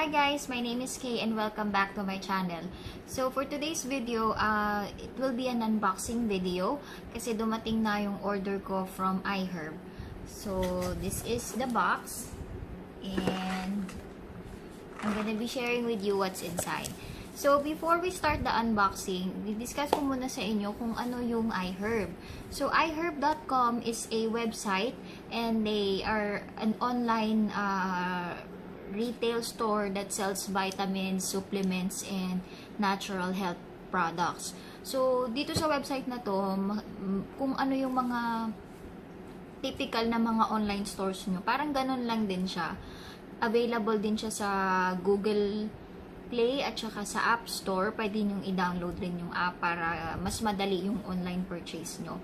Hi guys, my name is Kay and welcome back to my channel. So for today's video, it will be an unboxing video kasi dumating na yung order ko from iHerb. So this is the box and I'm gonna be sharing with you what's inside. So before we start the unboxing, discuss ko muna sa inyo kung ano yung iHerb. So iHerb.com is a website and they are an online retail store that sells vitamins, supplements, and natural health products. So, dito sa website na to, kung ano yung mga typical na mga online stores nyo, parang ganun lang din siya. Available din siya sa Google Play at saka sa App Store. Pwede nyo i-download rin yung app para mas madali yung online purchase nyo.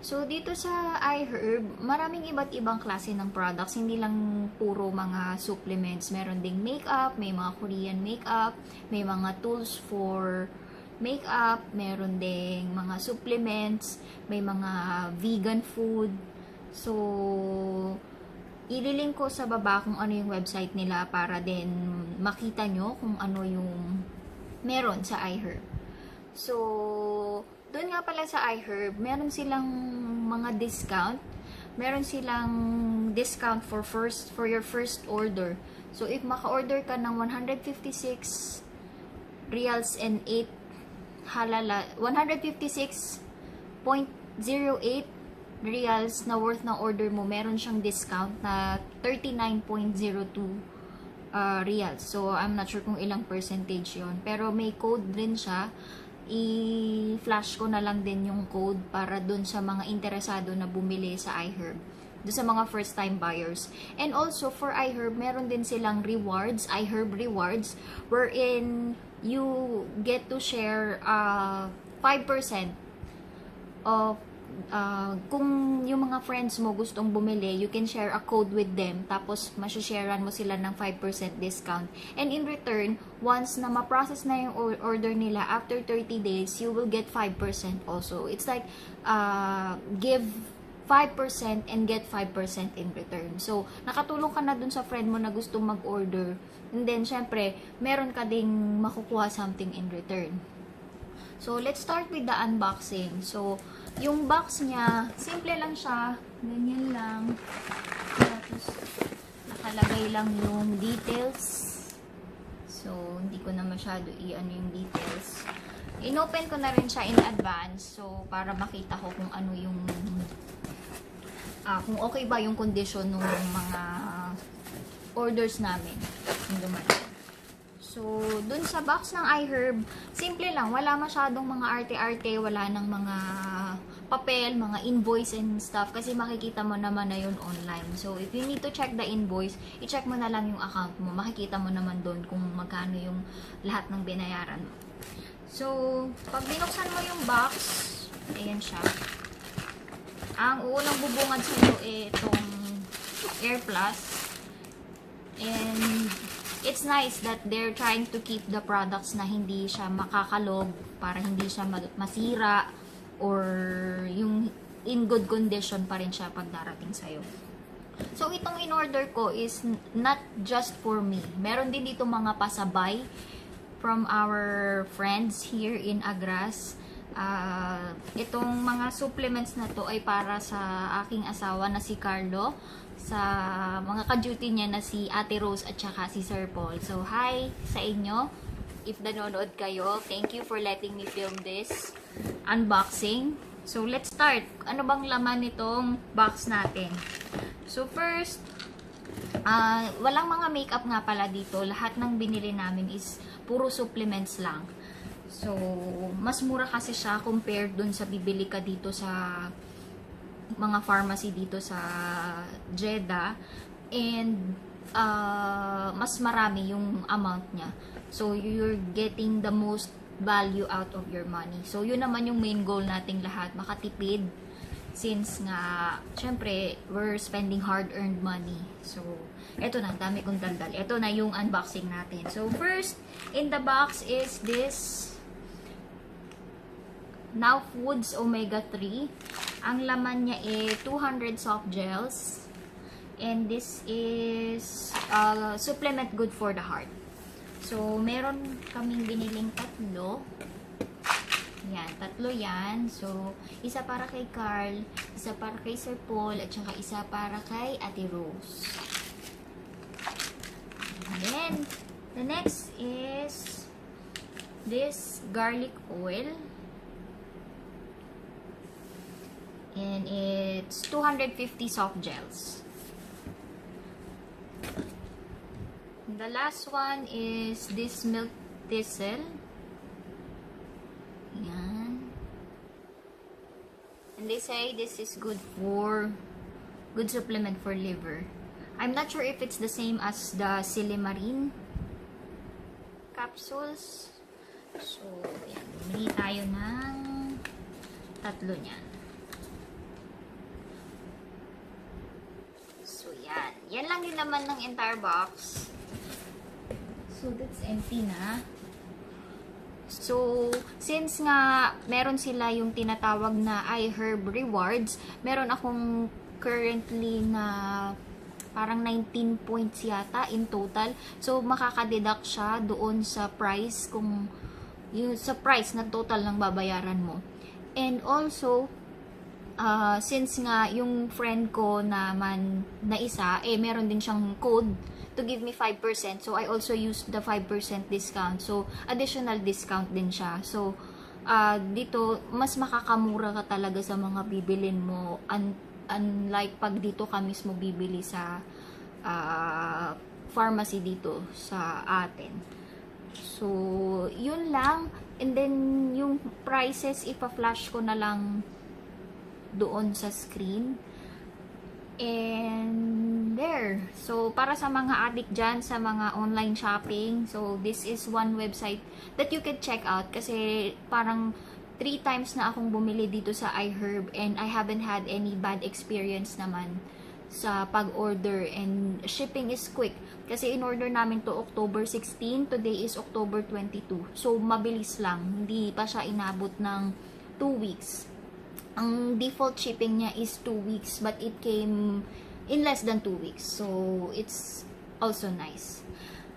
So, dito sa iHerb, maraming iba't ibang klase ng products. Hindi lang puro mga supplements. Meron ding makeup, may mga Korean makeup, may mga tools for makeup, meron ding mga supplements, may mga vegan food. So, ililink ko sa baba kung ano yung website nila para din makita nyo kung ano yung meron sa iHerb. So, doon nga pala sa iHerb, meron silang mga discount. Meron silang discount for your first order. So, if maka-order ka ng 156 reals and 8 halala, 156.08 reals na worth ng order mo, meron siyang discount na 39.02 reals. So, I'm not sure kung ilang percentage yon, pero may code din siya. I-flash ko na lang din yung code para dun sa mga interesado na bumili sa iHerb, dun sa mga first time buyers. And also for iHerb, meron din silang rewards, iHerb rewards, wherein you get to share 5% of kung yung mga friends mo gustong bumili, you can share a code with them, tapos masasharean mo sila ng 5% discount. And in return, once na ma-process na yung order nila, after 30 days, you will get 5% also. It's like, give 5% and get 5% in return. So, nakatulong ka na dun sa friend mo na gustong mag-order. And then, syempre, meron ka ding makukuha something in return. So, let's start with the unboxing. So, yung box niya, simple lang siya. Ganyan lang. Tapos, nakalagay lang yung details. So, hindi ko na masyado i-ano yung details. In-open ko na rin siya in advance. So, para makita ko kung ano yung kung okay ba yung condition ng mga orders namin. Yung dumating. So, dun sa box ng iHerb, simple lang. Wala masyadong mga arte-arte, wala nang mga papel, mga invoice and stuff. Kasi makikita mo naman na yun online. So, if you need to check the invoice, i-check mo na lang yung account mo. Makikita mo naman dun kung magkano yung lahat ng binayaran mo. So, pag binuksan mo yung box, ayan siya. Ang unang bubungad sa iyo itong Air Plus. And it's nice that they're trying to keep the products na hindi siya makakalog para hindi siya masira or yung in good condition pa rin siya pag darating sa'yo. So, itong in-order ko is not just for me. Meron din dito mga pasabay from our friends here in Agras. Itong mga supplements na to ay para sa aking asawa na si Carlo, sa mga ka-duty niya na si Ate Rose at saka si Sir Paul. So, hi sa inyo. If nanonood kayo, thank you for letting me film this unboxing. So, let's start. Ano bang laman nitong box natin? So, first, walang mga makeup nga pala dito. Lahat ng binili namin is puro supplements lang. So, mas mura kasi siya compared dun sa bibili ka dito sa mga pharmacy dito sa Jeddah. And mas marami yung amount niya. So, you're getting the most value out of your money. So, yun naman yung main goal nating lahat, makatipid. Since nga, syempre, we're spending hard-earned money. So, eto na, dami kong daldal. Eto na yung unboxing natin. So, first, in the box is this Now Foods Omega 3. Ang laman niya ay 200 Softgels. And this is supplement good for the heart. So, meron kaming biniling tatlo. Yan, tatlo yan. So, isa para kay Carl, isa para kay Sir Paul, at saka isa para kay Ate Rose. And then, the next is this garlic oil. And it's 250 soft gels. The last one is this milk thistle. Yan. And they say this is good supplement for liver. I'm not sure if it's the same as the silimarin capsules. So, yan. Bumili tayo ng tatlo niyan. So, yan. Yan lang din naman ng entire box. So, that's empty na. So, since nga meron sila yung tinatawag na iHerb rewards, meron akong currently na parang 19 points yata in total. So, makakadeduct siya doon sa price kung yung sa price na total ng babayaran mo. And also, since nga yung friend ko naman na isa, meron din siyang code to give me 5%. So, I also used the 5% discount. So, additional discount din siya. So, dito, mas makakamura ka talaga sa mga bibilin mo. Unlike pag dito ka mismo bibili sa pharmacy dito sa atin. So, yun lang. And then, yung prices, ipa-flash ko na lang doon sa screen. And there. So, para sa mga addict dyan, sa mga online shopping, so, this is one website that you can check out. Kasi, parang 3 times na akong bumili dito sa iHerb and I haven't had any bad experience naman sa pag-order, and shipping is quick. Kasi in-order namin to October 16, today is October 22. So, mabilis lang. Hindi pa siya inabot ng 2 weeks. Ang default shipping niya is 2 weeks, but it came in less than 2 weeks. So, it's also nice.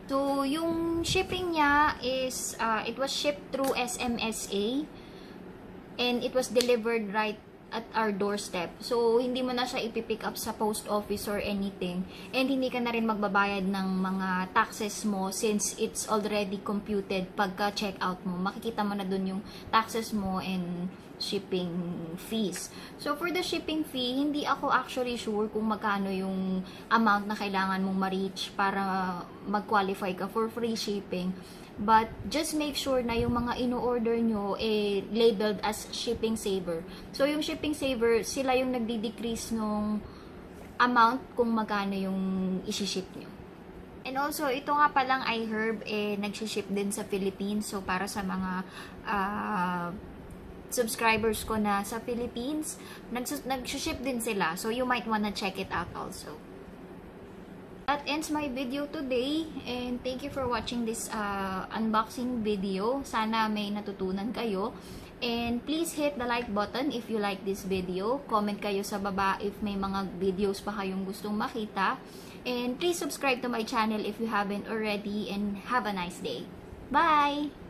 So, yung shipping niya is, it was shipped through SMSA, and it was delivered right at our doorstep. So, hindi mo na siya ipipick up sa post office or anything. And hindi ka na rin magbabayad ng mga taxes mo since it's already computed pagka check out mo. Makikita mo na dun yung taxes mo and shipping fees. So, for the shipping fee, hindi ako actually sure kung magkano yung amount na kailangan mong ma-reach para mag-qualify ka for free shipping. But, just make sure na yung mga ino-order nyo labeled as shipping saver. So, yung shipping saver, sila yung nagdi-decrease nung amount kung magkano yung isi-ship nyo. And also, ito nga palang iHerb, nag-ship din sa Philippines. So, para sa mga subscribers ko na sa Philippines, nag-ship din sila. So, you might wanna check it out also. That ends my video today, and thank you for watching this unboxing video. Sana may natutunan kayo. And please hit the like button if you like this video. Comment kayo sa baba if may mga videos pa kayong gustong makita. And please subscribe to my channel if you haven't already, and have a nice day. Bye!